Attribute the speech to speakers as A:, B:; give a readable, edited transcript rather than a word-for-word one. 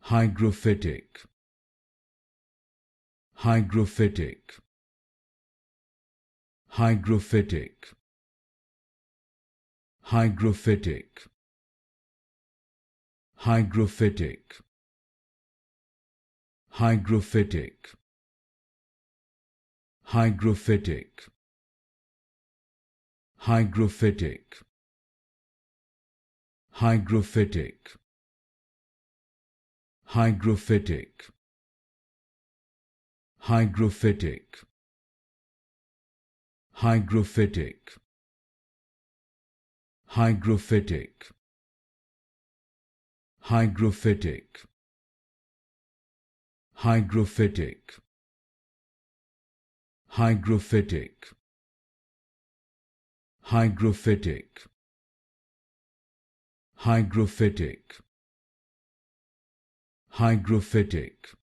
A: Hygrophytic, hygrophytic, hygrophytic, hygrophytic, hygrophytic, hygrophytic, hygrophytic, hygrophytic, hygrophytic, hygrophytic, hygrophytic, hygrophytic, hygrophytic, hygrophytic, hygrophytic, hygrophytic, hygrophytic, hygrophytic, hygrophytic,